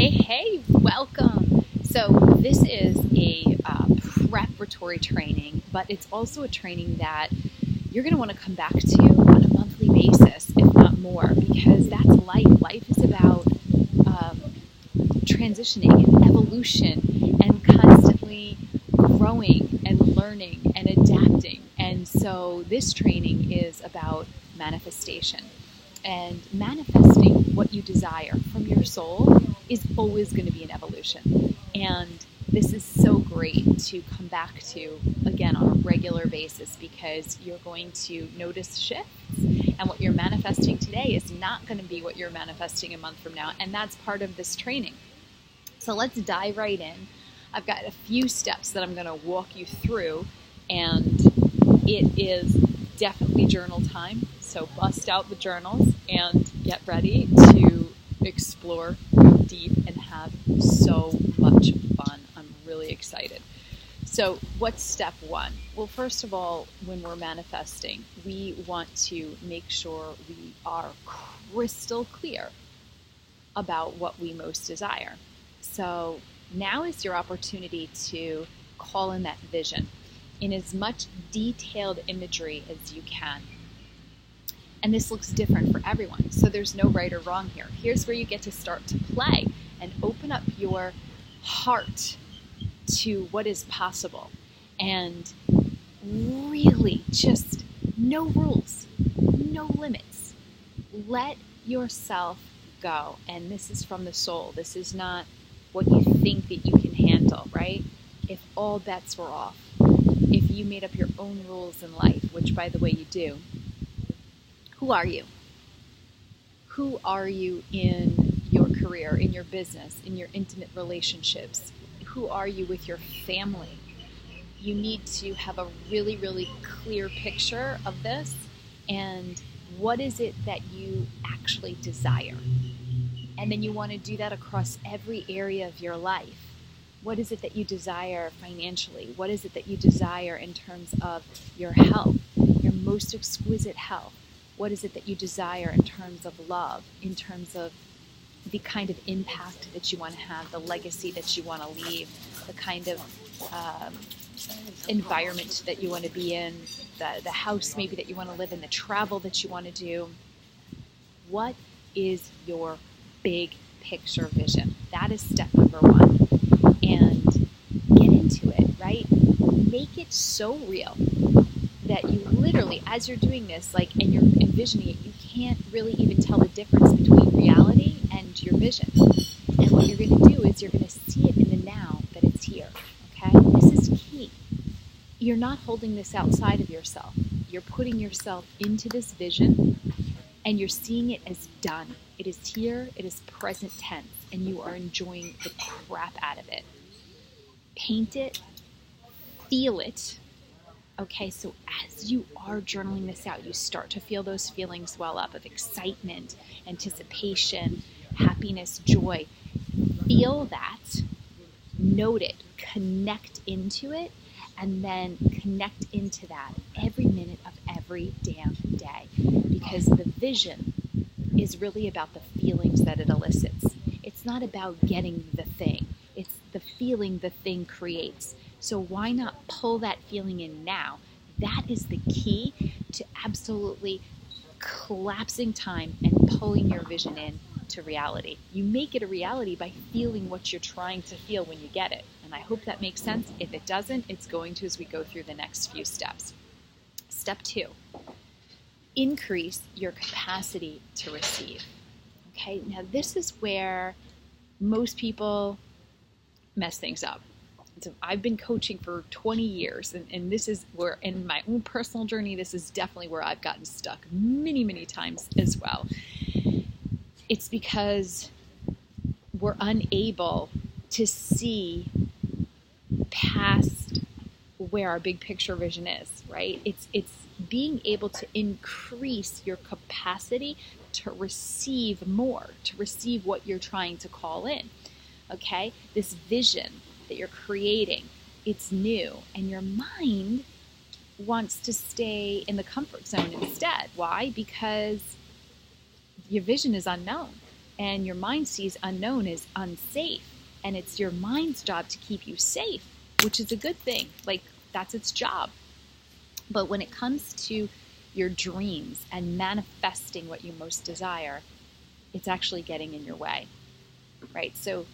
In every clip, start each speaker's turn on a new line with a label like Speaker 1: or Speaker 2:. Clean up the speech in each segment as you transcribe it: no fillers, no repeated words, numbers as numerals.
Speaker 1: Hey, welcome. So this is a preparatory training, but it's also a training that you're going to want to come back to on a monthly basis, if not more, because that's life. Life is about transitioning and evolution and constantly growing and learning and adapting. And so this training is about manifestation. And manifesting what you desire from your soul is always going to be an evolution. And this is so great to come back to, again, on a regular basis, because you're going to notice shifts. And what you're manifesting today is not going to be what you're manifesting a month from now. And that's part of this training. So let's dive right in. I've got a few steps that I'm going to walk you through. And it is definitely journal time. So bust out the journals and get ready to explore, go deep, and have so much fun. I'm really excited. So what's step one? Well, first of all, when we're manifesting, we want to make sure we are crystal clear about what we most desire. So now is your opportunity to call in that vision in as much detailed imagery as you can. And this looks different for everyone, so there's no right or wrong here. Here's where you get to start to play and open up your heart to what is possible. And really just no rules, no limits. Let yourself go. And this is from the soul. This is not what you think that you can handle, right? If all bets were off, if you made up your own rules in life, which by the way you do, who are you? Who are you in your career, in your business, in your intimate relationships? Who are you with your family? You need to have a really, really clear picture of this, and what is it that you actually desire? And then you want to do that across every area of your life. What is it that you desire financially? What is it that you desire in terms of your health, your most exquisite health? What is it that you desire in terms of love, in terms of the kind of impact that you want to have, the legacy that you want to leave, the kind of environment that you want to be in, the house maybe that you want to live in, the travel that you want to do? What is your big picture vision? That is step number one. And get into it, right? Make it so real that you literally, as you're doing this, and you're envisioning it, you can't really even tell the difference between reality and your vision. And what you're going to do is you're going to see it in the now that it's here, okay? This is key. You're not holding this outside of yourself. You're putting yourself into this vision, and you're seeing it as done. It is here, it is present tense, and you are enjoying the crap out of it. Paint it, feel it. Okay, so as you are journaling this out, you start to feel those feelings well up of excitement, anticipation, happiness, joy. Feel that, note it, connect into it, and then connect into that every minute of every damn day. Because the vision is really about the feelings that it elicits. It's not about getting the thing. It's the feeling the thing creates. So why not pull that feeling in now? That is the key to absolutely collapsing time and pulling your vision in to reality. You make it a reality by feeling what you're trying to feel when you get it. And I hope that makes sense. If it doesn't, it's going to as we go through the next few steps. Step two, increase your capacity to receive. Okay, now this is where most people mess things up. So I've been coaching for 20 years, and this is where, in my own personal journey, this is definitely where I've gotten stuck many, many times as well. It's because we're unable to see past where our big picture vision is, right? It's being able to increase your capacity to receive more, to receive what you're trying to call in, okay? This vision that you're creating, it's new, and your mind wants to stay in the comfort zone instead. Why? Because your vision is unknown. And your mind sees unknown as unsafe. And it's your mind's job to keep you safe, which is a good thing. Like, that's its job. But when it comes to your dreams and manifesting what you most desire, it's actually getting in your way, right? So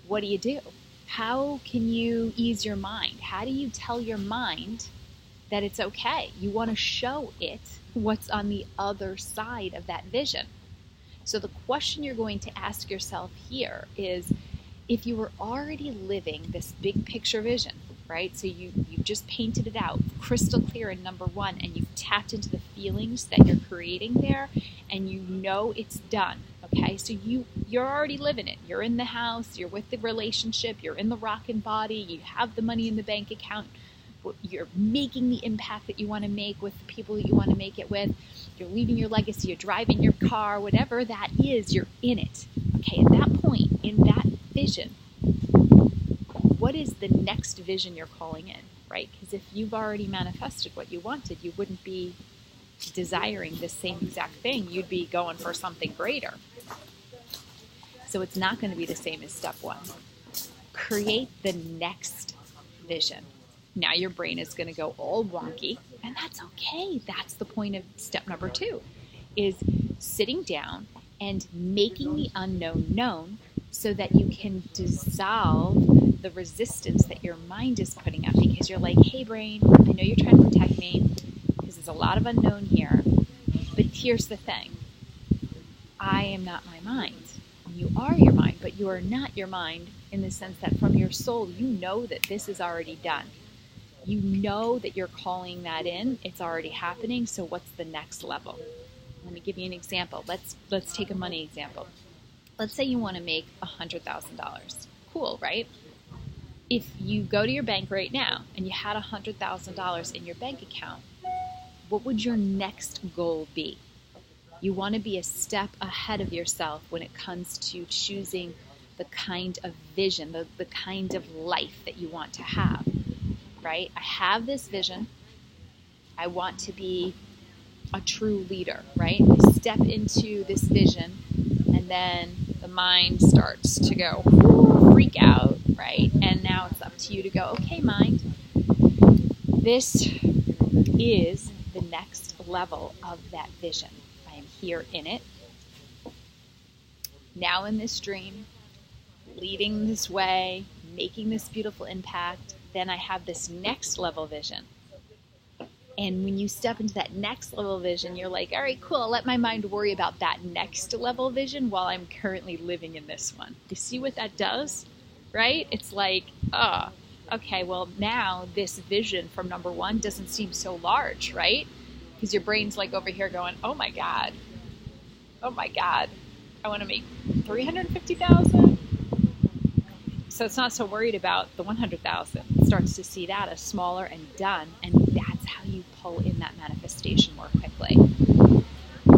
Speaker 1: what do? How can you ease your mind? How do you tell your mind that it's okay? You want to show it what's on the other side of that vision. So the question you're going to ask yourself here is, if you were already living this big picture vision, right? So you just painted it out crystal clear in number one, and you've tapped into the feelings that you're creating there, and you know it's done, okay? So you're already living it. You're in the house, you're with the relationship, you're in the rockin' body, you have the money in the bank account, you're making the impact that you want to make with the people that you want to make it with, you're leaving your legacy, you're driving your car, whatever that is, you're in it, okay? At that point, in that vision, what is the next vision you're calling in, right? Because if you've already manifested what you wanted, you wouldn't be desiring the same exact thing. You'd be going for something greater. So it's not going to be the same as step one. Create the next vision. Now your brain is going to go all wonky, and that's okay. That's the point of step number two, is sitting down and making the unknown known, so that you can dissolve the resistance that your mind is putting up, because you're like, hey brain, I know you're trying to protect me because there's a lot of unknown here, but here's the thing. I am not my mind. You are your mind, but you are not your mind in the sense that from your soul, you know that this is already done. You know that you're calling that in. It's already happening. So what's the next level? Let me give you an example. Let's take a money example. Let's say you want to make $100,000. Cool, right? If you go to your bank right now and you had $100,000 in your bank account, what would your next goal be? You want to be a step ahead of yourself when it comes to choosing the kind of vision, the kind of life that you want to have, right? I have this vision. I want to be a true leader, right? I step into this vision, and then the mind starts to go freak out, right? And now it's up to you to go, okay, mind, this is the next level of that vision. I am here in it, now in this dream, leading this way, making this beautiful impact. Then I have this next level vision. And when you step into that next level vision, you're like, all right, cool, I'll let my mind worry about that next level vision while I'm currently living in this one. You see what that does, right? It's like, okay, well, now this vision from number one doesn't seem so large, right? Because your brain's like over here going, oh my God, I want to make $350,000. So it's not so worried about the 100,000. It starts to see that as smaller and done, and that's how you pull in that manifestation more quickly.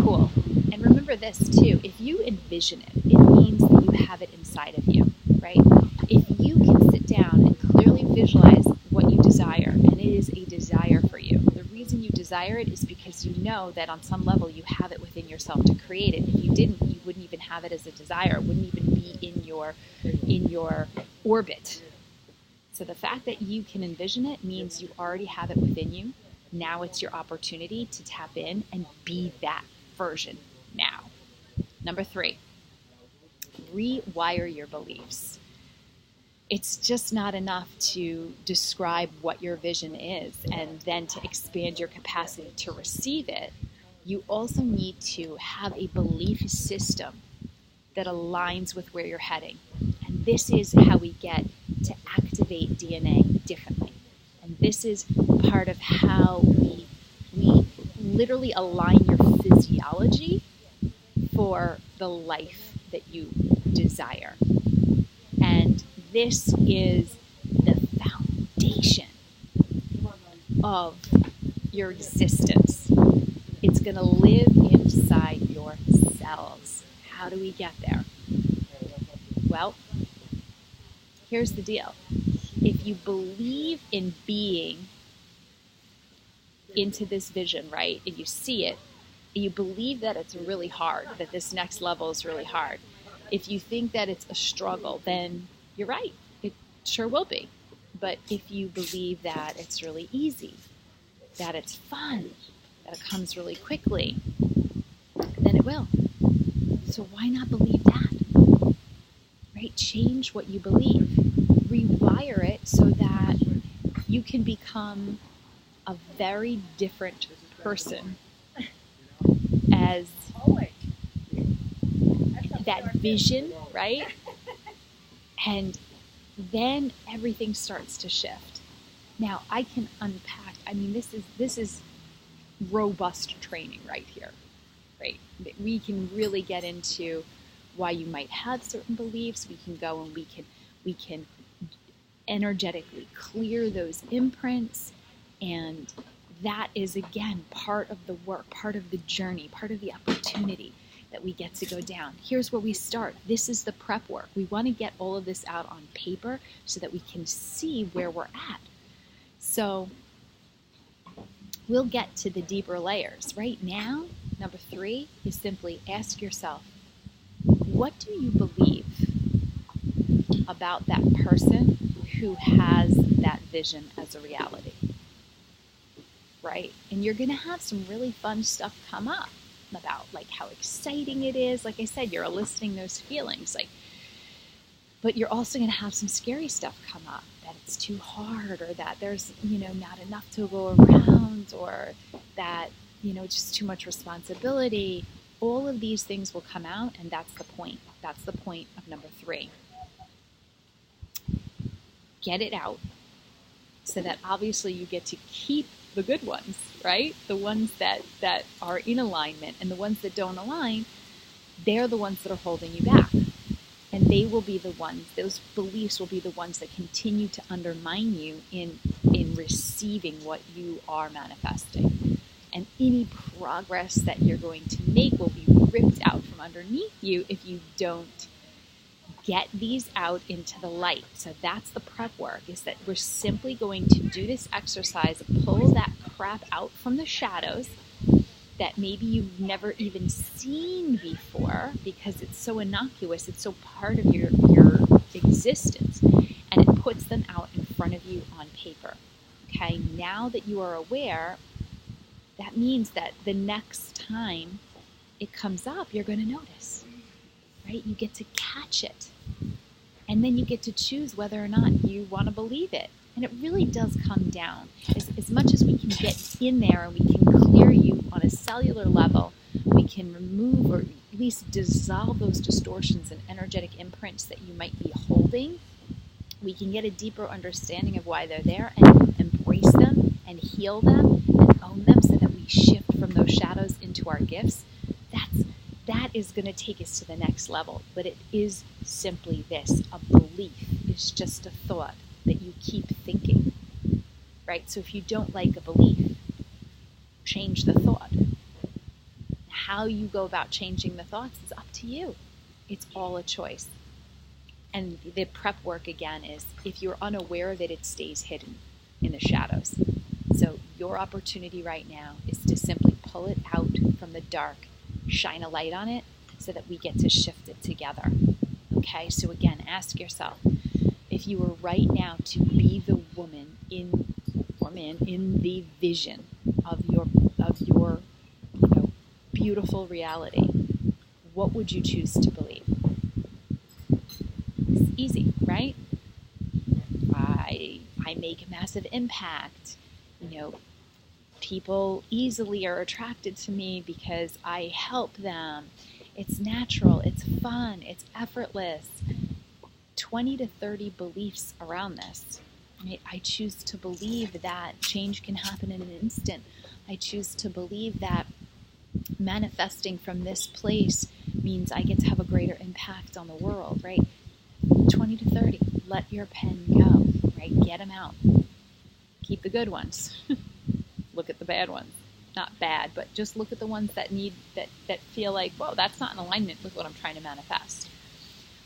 Speaker 1: Cool. And remember this too, if you envision it, it means that you have it inside of you, right? If you can sit down and clearly visualize what you desire, and it is a desire for you, the reason you desire it is because you know that on some level you have it within yourself to create it. If you didn't, you wouldn't even have it as a desire. It wouldn't even be in your orbit. So the fact that you can envision it means you already have it within you. Now it's your opportunity to tap in and be that version now. Number 3, rewire your beliefs. It's just not enough to describe what your vision is and then to expand your capacity to receive it. You also need to have a belief system that aligns with where you're heading. And this is how we get to activate DNA differently. And this is part of how we literally align your physiology for the life that you desire. And this is the foundation of your existence. It's going to live inside your cells. How do we get there? Well, here's the deal. If you believe in being into this vision, right, and you see it, and you believe that it's really hard, that this next level is really hard, If you think that it's a struggle, then you're right. It sure will be. But if you believe that it's really easy, that it's fun, that it comes really quickly, then it will. So why not believe that? Right? Change what you believe. Rewire it so that you can become a very different person as that vision, right? And then everything starts to shift. Now I can unpack. I mean, this is robust training right here, right? We can really get into why you might have certain beliefs. We can go and we can energetically clear those imprints, and that is again part of the work, part of the journey, part of the opportunity that we get to go down. Here's where we start. This is the prep work. We want to get all of this out on paper so that we can see where we're at. So we'll get to the deeper layers. Right now, number 3 is simply ask yourself, what do you believe about that person who has that vision as a reality? Right? And you're going to have some really fun stuff come up about like how exciting it is. Like I said, you're eliciting those feelings. But you're also going to have some scary stuff come up, that it's too hard, or that there's, not enough to go around, or that, just too much responsibility. All of these things will come out, and that's the point. That's the point of number 3. Get it out so that obviously you get to keep the good ones, right? The ones that are in alignment, and the ones that don't align, they're the ones that are holding you back. And they will be the ones, those beliefs will be the ones that continue to undermine you in receiving what you are manifesting. And any progress that you're going to make will be ripped out from underneath you if you don't get these out into the light. So that's the prep work, is that we're simply going to do this exercise, pull that crap out from the shadows that maybe you've never even seen before because it's so innocuous, it's so part of your existence, and it puts them out in front of you on paper. Okay, now that you are aware, that means that the next time it comes up, you're going to notice, right? You get to catch it. And then you get to choose whether or not you want to believe it. And it really does come down. As much as we can get in there and we can clear you on a cellular level, we can remove or at least dissolve those distortions and energetic imprints that you might be holding. We can get a deeper understanding of why they're there and embrace them and heal them and own them so that we shift from those shadows into our gifts. That is going to take us to the next level. But it is simply this: a belief is just a thought that you keep thinking, right? So if you don't like a belief, change the thought. How you go about changing the thoughts is up to you. It's all a choice. And the prep work, again, is if you're unaware of it, it stays hidden in the shadows. So your opportunity right now is to simply pull it out from the dark, shine a light on it so that we get to shift it together. Okay, so again, ask yourself, if you were right now to be the woman in the vision of your beautiful reality, what would you choose to believe? It's easy, right? I make a massive impact. People easily are attracted to me because I help them. It's natural, it's fun, it's effortless. 20 to 30 beliefs around this. I choose to believe that change can happen in an instant. I choose to believe that manifesting from this place means I get to have a greater impact on the world, right? 20 to 30. Let your pen go, right? Get them out. Keep the good ones. Look at the bad ones. Not bad, but just look at the ones that feel like, whoa, that's not in alignment with what I'm trying to manifest.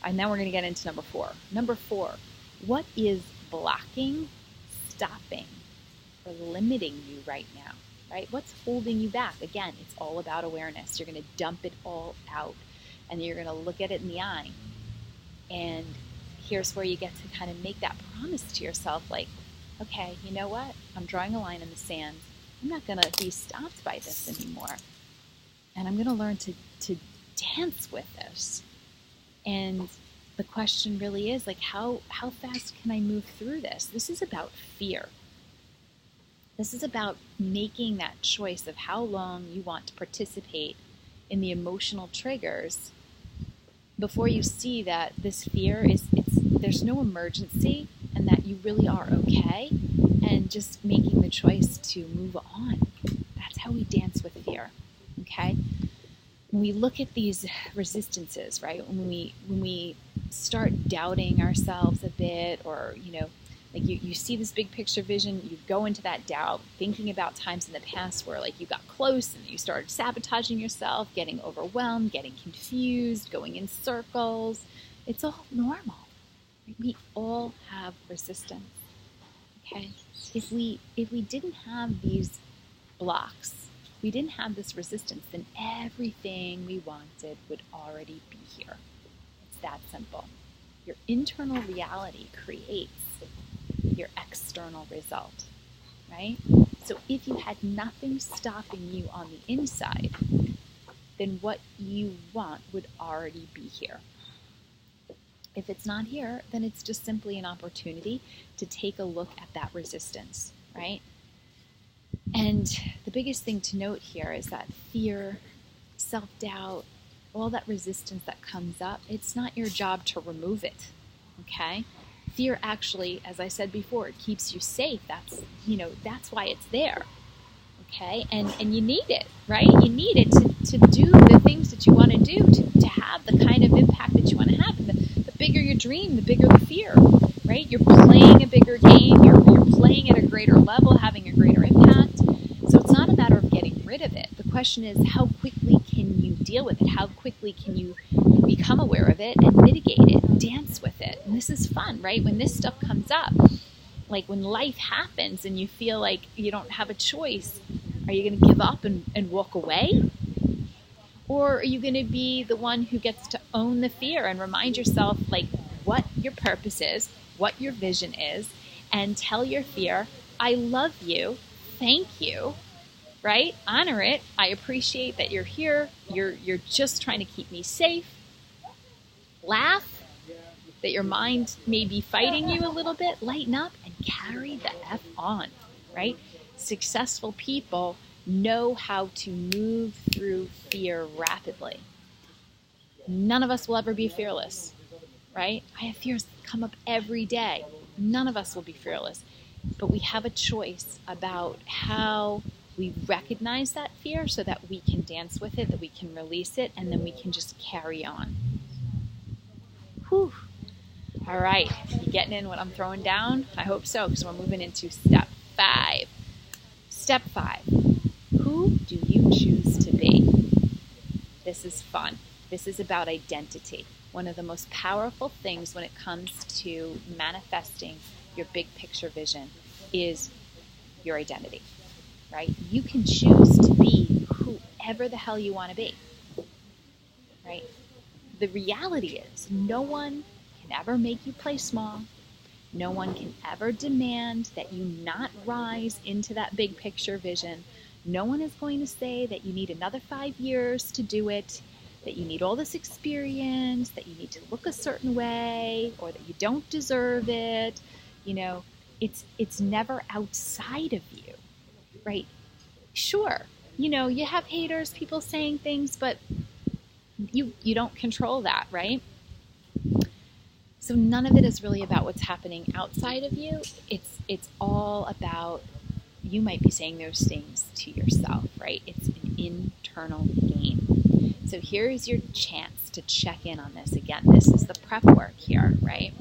Speaker 1: And now we're going to get into number 4. Number 4, what is blocking, stopping, or limiting you right now, right? What's holding you back? Again, it's all about awareness. You're going to dump it all out. and you're going to look at it in the eye. And here's where you get to kind of make that promise to yourself, like, okay, you know what? I'm drawing a line in the sand. I'm not going to be stopped by this anymore. And I'm going to learn to dance with this. And the question really is, like, how fast can I move through this? This is about fear. This is about making that choice of how long you want to participate in the emotional triggers before you see that this fear there's no emergency and that you really are okay, and just making the choice to move on. That's how we dance with fear, okay? When we look at these resistances, right? When we start doubting ourselves a bit, or, like you see this big picture vision, you go into that doubt, thinking about times in the past where like you got close and you started sabotaging yourself, getting overwhelmed, getting confused, going in circles. It's all normal. We all have resistance. Okay? If we didn't have these blocks, we didn't have this resistance, then everything we wanted would already be here. It's that simple. Your internal reality creates your external result, right? So if you had nothing stopping you on the inside, then what you want would already be here. If it's not here, then it's just simply an opportunity to take a look at that resistance, right? And the biggest thing to note here is that fear, self-doubt, all that resistance that comes up, it's not your job to remove it, okay? Fear actually, as I said before, it keeps you safe. That's why it's there, okay? And you need it, right? You need it to do the things that you want to do, to have the kind of impact that you want to have. And the bigger your dream, the bigger the fear, right? You're playing a bigger game. You're playing at a greater level, having a greater impact. So it's not a matter of getting rid of it. The question is, how quickly can you deal with it? How quickly can you become aware of it and mitigate it, dance with it? And this is fun, right? When this stuff comes up, like when life happens and you feel like you don't have a choice, are you going to give up and walk away? Or are you going to be the one who gets to own the fear and remind yourself like what your purpose is, what your vision is, and tell your fear, I love you, thank you, right? Honor it. I appreciate that you're here. You're just trying to keep me safe. Laugh that your mind may be fighting you a little bit. Lighten up and carry the F on, right? Successful people know how to move through fear rapidly. None of us will ever be fearless, right? I have fears that come up every day. None of us will be fearless. But we have a choice about how we recognize that fear so that we can dance with it, that we can release it, and then we can just carry on. Whew. All right. You getting in what I'm throwing down? I hope so, because we're moving into step 5. Step 5. Who do you choose to be? This is fun. This is about identity. One of the most powerful things when it comes to manifesting your big picture vision is your identity, right? You can choose to be whoever the hell you want to be, right? The reality is no one can ever make you play small. No one can ever demand that you not rise into that big picture vision. No one is going to say that you need another 5 years to do it, that you need all this experience, that you need to look a certain way, or that you don't deserve it. It's never outside of you, right? Sure, you have haters, people saying things, but you don't control that, right? So none of it is really about what's happening outside of you. It's all about, you might be saying those things to yourself, right? It's an internal game. So here's your chance to check in on this. Again, this is the prep work here, right?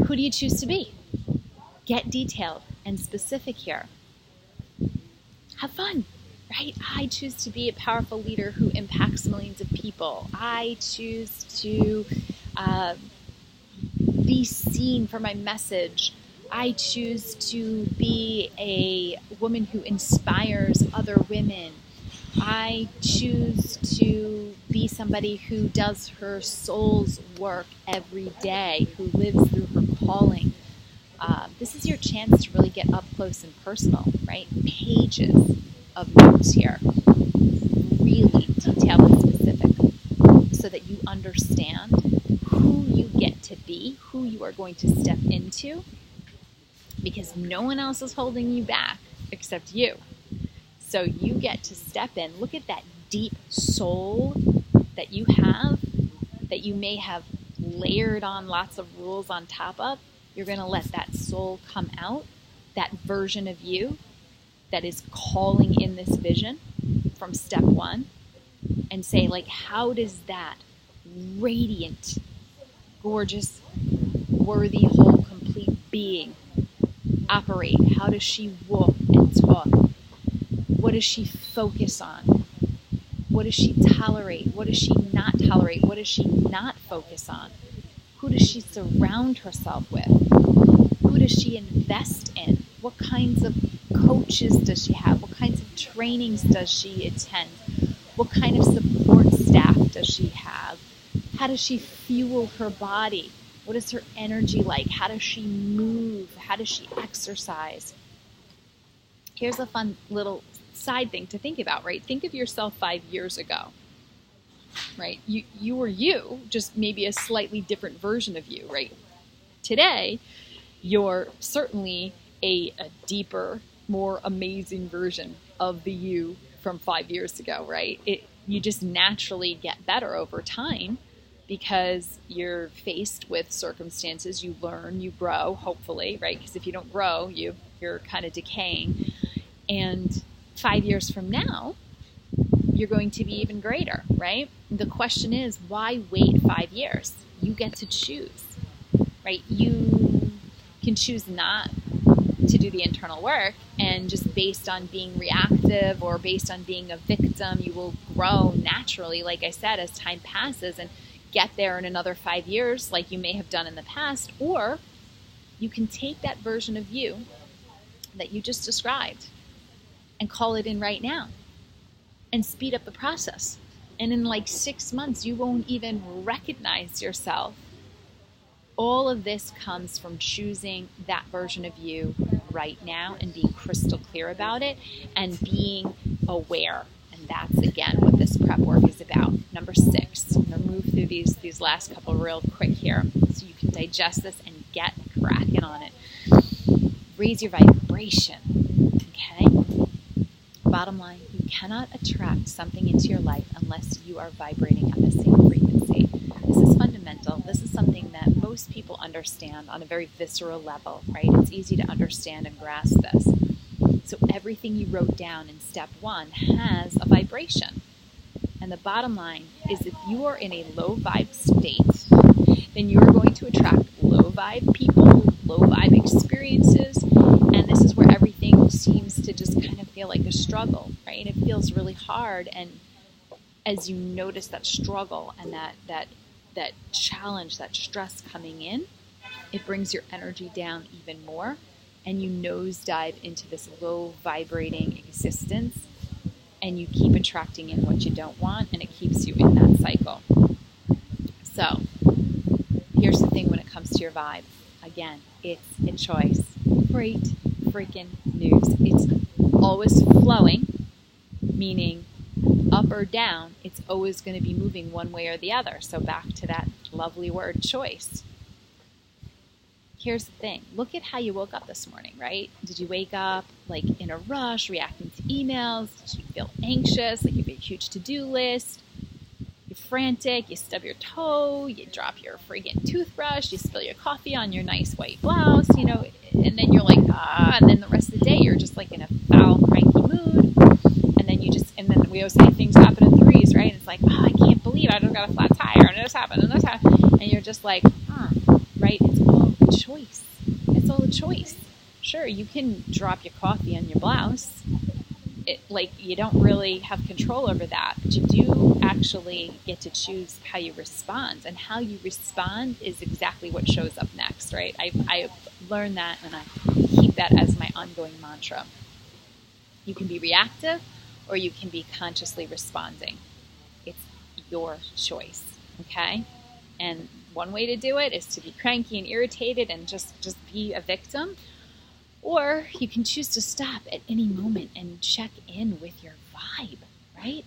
Speaker 1: Who do you choose to be? Get detailed and specific here. Have fun, right? I choose to be a powerful leader who impacts millions of people. I choose to be seen for my message. I choose to be a woman who inspires other women. I choose to be somebody who does her soul's work every day, who lives through her calling. This is your chance to really get up close and personal, right? Pages of notes here, really detailed and specific, so that you understand who you get to be, who you are going to step into, because no one else is holding you back except you. So you get to step in. Look at that deep soul that you have, that you may have layered on lots of rules on top of. You're going to let that soul come out, that version of you that is calling in this vision from step one, and say, like, how does that radiant, gorgeous, worthy, whole, complete being operate? How does she walk and talk? What does she focus on? What does she tolerate? What does she not tolerate? What does she not focus on? Who does she surround herself with? Who does she invest in? What kinds of coaches does she have? What kinds of trainings does she attend? What kind of support staff does she have? How does she fuel her body? What is her energy like? How does she move? How does she exercise? Here's a fun little side thing to think about, right? Think of yourself 5 years ago, right? You were you, just maybe a slightly different version of you, right? Today, you're certainly a deeper, more amazing version of the you from 5 years ago, right? You just naturally get better over time because you're faced with circumstances, you learn, you grow, hopefully, right? Because if you don't grow, you're kind of decaying. And 5 years from now, you're going to be even greater, right? The question is, why wait 5 years? You get to choose, right? You can choose not to do the internal work, and just based on being reactive or based on being a victim, you will grow naturally, like I said, as time passes, and get there in another 5 years like you may have done in the past. Or you can take that version of you that you just described and call it in right now and speed up the process. And in like 6 months, you won't even recognize yourself. All of this comes from choosing that version of you right now and being crystal clear about it and being aware. And that's, again, what this prep work is about. Number 6. I'm going to move through these last couple real quick here so you can digest this and get cracking on it. Raise your vibration, okay? Bottom line, you cannot attract something into your life unless you are vibrating at the same frequency. This is fundamental. This is something that most people understand on a very visceral level, right? It's easy to understand and grasp this. So everything you wrote down in step 1 has a vibration. And the bottom line is, if you are in a low vibe state, then you are going to attract low vibe people, low vibe experiences, and this is where everything seems to just kind of feel like a struggle, right? It feels really hard, and as you notice that struggle and that challenge, that stress coming in, it brings your energy down even more, and you nosedive into this low vibrating existence, and you keep attracting in what you don't want, and it keeps you in that cycle. So here's the thing when it comes to your vibe. Again, it's a choice. Great freaking news. It's always flowing, meaning up or down, it's always going to be moving one way or the other. So back to that lovely word, choice. Here's the thing. Look at how you woke up this morning, right? Did you wake up like in a rush, reacting to emails? Did you feel anxious, like you have a huge to-do list? You're frantic, you stub your toe, you drop your friggin' toothbrush, you spill your coffee on your nice white blouse, and then you're like, and then the rest of the day you're just like in a foul, cranky mood. And then we always say things happen in threes, right? It's like, I can't believe I just got a flat tire, and this happened, and this happened. And you're just like, right? It's all a choice. It's all a choice. Sure, you can drop your coffee on your blouse. You don't really have control over that, but you do actually get to choose how you respond. And how you respond is exactly what shows up next, right? I learned that, and I keep that as my ongoing mantra. You can be reactive, or you can be consciously responding. It's your choice, okay? And one way to do it is to be cranky and irritated and just be a victim. Or you can choose to stop at any moment and check in with your vibe, right?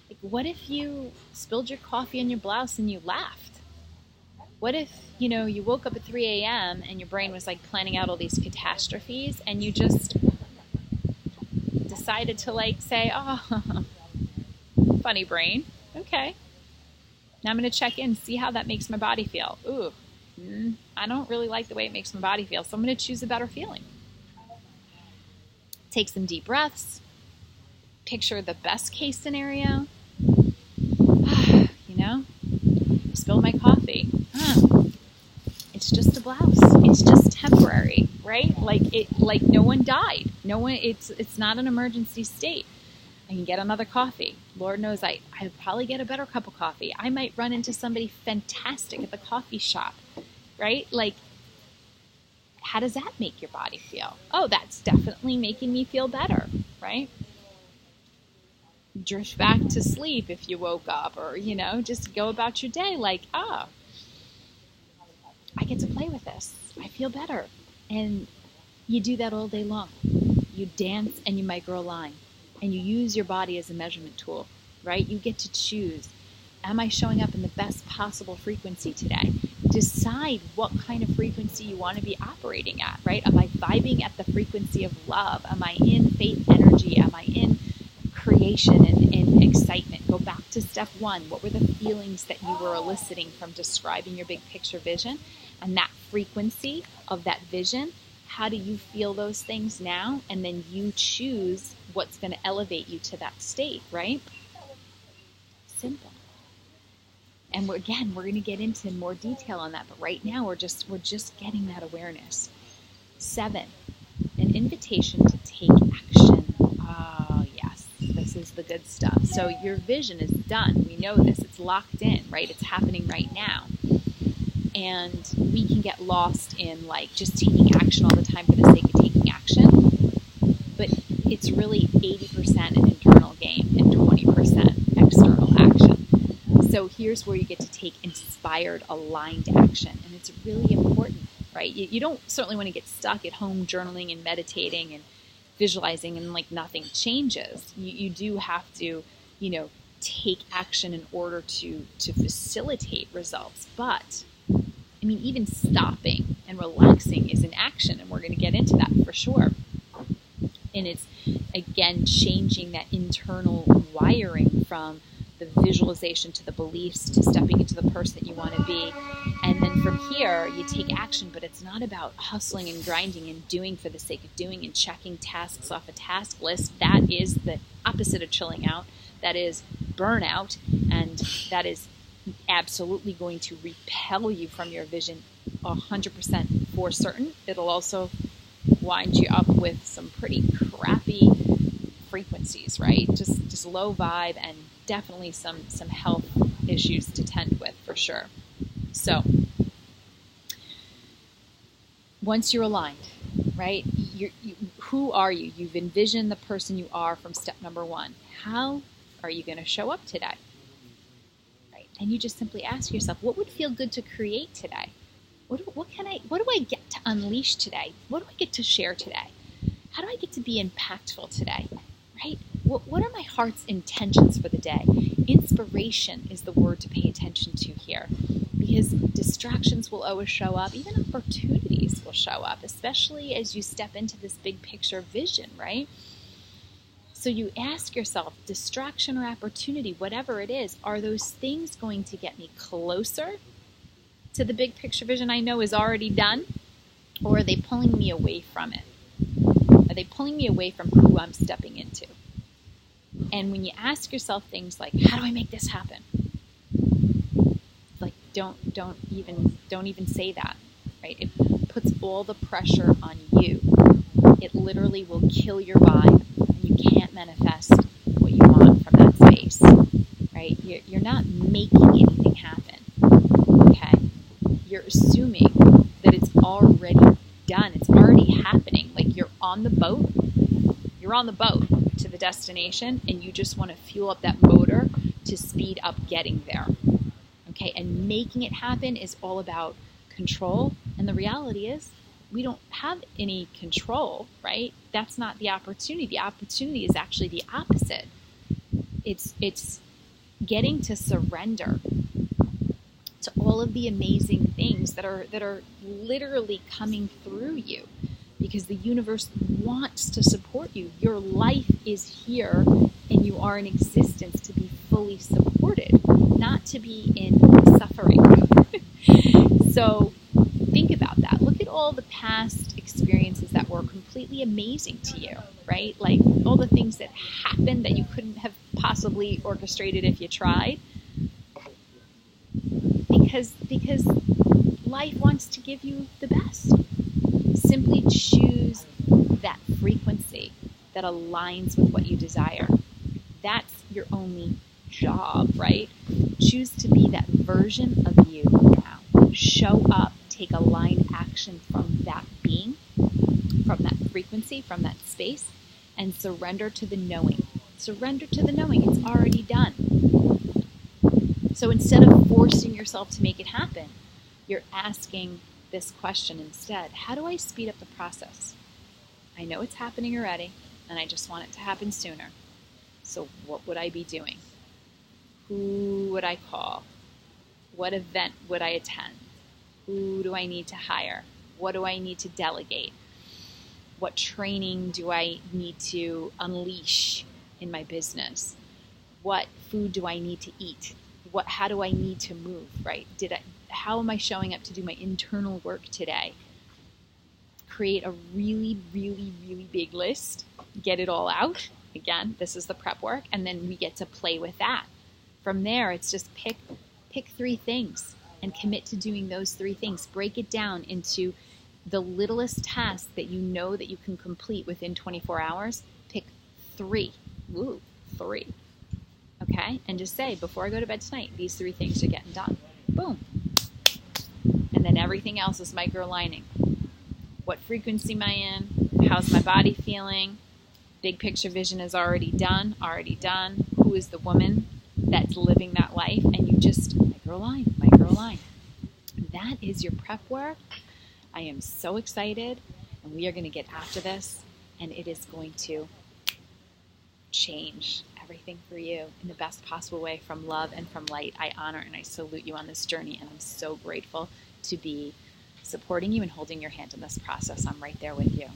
Speaker 1: Like, what if you spilled your coffee on your blouse and you laughed? What if, you woke up at 3 a.m. and your brain was like planning out all these catastrophes and you just decided to like say, oh, funny brain. Okay. Now I'm going to check in, see how that makes my body feel. Ooh, I don't really like the way it makes my body feel, so I'm going to choose a better feeling. Take some deep breaths. Picture the best case scenario. Spill my coffee. It's just a blouse. It's just temporary, right? Like no one died. It's not an emergency state. I can get another coffee. Lord knows I'd probably get a better cup of coffee. I might run into somebody fantastic at the coffee shop, right? Like, how does that make your body feel? Oh, that's definitely making me feel better, right? Drift back to sleep if you woke up, or, just go about your day like, I get to play with this. I feel better. And you do that all day long. You dance and you micro-align. And you use your body as a measurement tool, right? You get to choose, am I showing up in the best possible frequency today? Decide what kind of frequency you want to be operating at, right? Am I vibing at the frequency of love? Am I in faith energy? Am I in creation and excitement? Go back to step one. What were the feelings that you were eliciting from describing your big picture vision? And that frequency of that vision, how do you feel those things now? And then you choose what's going to elevate you to that state, right? Simple. And we're going to get into more detail on that. But right now, we're just getting that awareness. 7, an invitation to take action. Oh, yes, this is the good stuff. So your vision is done. We know this. It's locked in, right? It's happening right now. And we can get lost in like just taking action all the time for the sake of taking action. But it's really 80% an internal game and 20% external action. So here's where you get to take inspired, aligned action. And it's really important, right? You don't certainly want to get stuck at home journaling and meditating and visualizing and like nothing changes. You do have to, take action in order to facilitate results. But even stopping and relaxing is an action, and we're going to get into that for sure. And it's, again, changing that internal wiring from the visualization to the beliefs to stepping into the person that you want to be. And then from here, you take action, but it's not about hustling and grinding and doing for the sake of doing and checking tasks off a task list. That is the opposite of chilling out. That is burnout, and that is absolutely going to repel you from your vision 100% for certain. It'll also wind you up with some pretty crappy frequencies, right? Just low vibe and definitely some health issues to tend with for sure. So once you're aligned, right? Who are you? You've envisioned the person you are from step number 1. How are you going to show up today? And you just simply ask yourself, what would feel good to create today? What do I get to unleash today? What do I get to share today? How do I get to be impactful today? Right? What are my heart's intentions for the day? Inspiration is the word to pay attention to here, because distractions will always show up. Even opportunities will show up, especially as you step into this big picture vision, right? So you ask yourself, distraction or opportunity, whatever it is, are those things going to get me closer to the big picture vision I know is already done? Or are they pulling me away from it? Are they pulling me away from who I'm stepping into? And when you ask yourself things like, how do I make this happen? Like, don't even say that, right? It puts all the pressure on you. It literally will kill your vibe. You can't manifest what you want from that space, right? You're not making anything happen, okay? You're assuming that it's already done. It's already happening. Like, you're on the boat. You're on the boat. to the destination and you just want to fuel up that motor to speed up getting there. Okay, and making it happen is all about control. And the reality is we don't have any control, right? That's not the opportunity. The opportunity is actually the opposite. It's getting to surrender to all of the amazing things that are literally coming through you, because the universe wants to support you. Your life is here and you are in existence to be fully supported, not to be in suffering. So think about that. Look at all the past experiences that were completely amazing to you, right? Like all the things that happened that you couldn't have possibly orchestrated if you tried. Because life wants to give you the best. Simply choose that frequency that aligns with what you desire. That's your only job, right? Choose to be that version of you now. Show up, take aligned action from that being, from that frequency, from that space, and surrender to the knowing. Surrender to the knowing. It's already done. So instead of forcing yourself to make it happen, you're asking this question instead: how do I speed up the process? I know it's happening already, and I just want it to happen sooner. So what would I be doing? Who would I call? What event would I attend? Who do I need to hire? What do I need to delegate? What training do I need to unleash in my business? What food do I need to eat? How do I need to move, right? How am I showing up to do my internal work today? Create a really, really, really big list. Get it all out. Again, this is the prep work, and then we get to play with that. From there, it's just pick 3 things and commit to doing those 3 things. Break it down into the littlest task that you know that you can complete within 24 hours. Pick 3. Woo, 3. Okay? And just say, before I go to bed tonight, these 3 things are getting done. Boom. And then everything else is micro-aligning. What frequency am I in? How's my body feeling? Big picture vision is already done. Who is the woman that's living that life? And you just micro-align. That is your prep work. I am so excited, and we are going to get after this, and it is going to change everything for you in the best possible way, from love and from light. I honor and I salute you on this journey, and I'm so grateful to be supporting you and holding your hand in this process. I'm right there with you.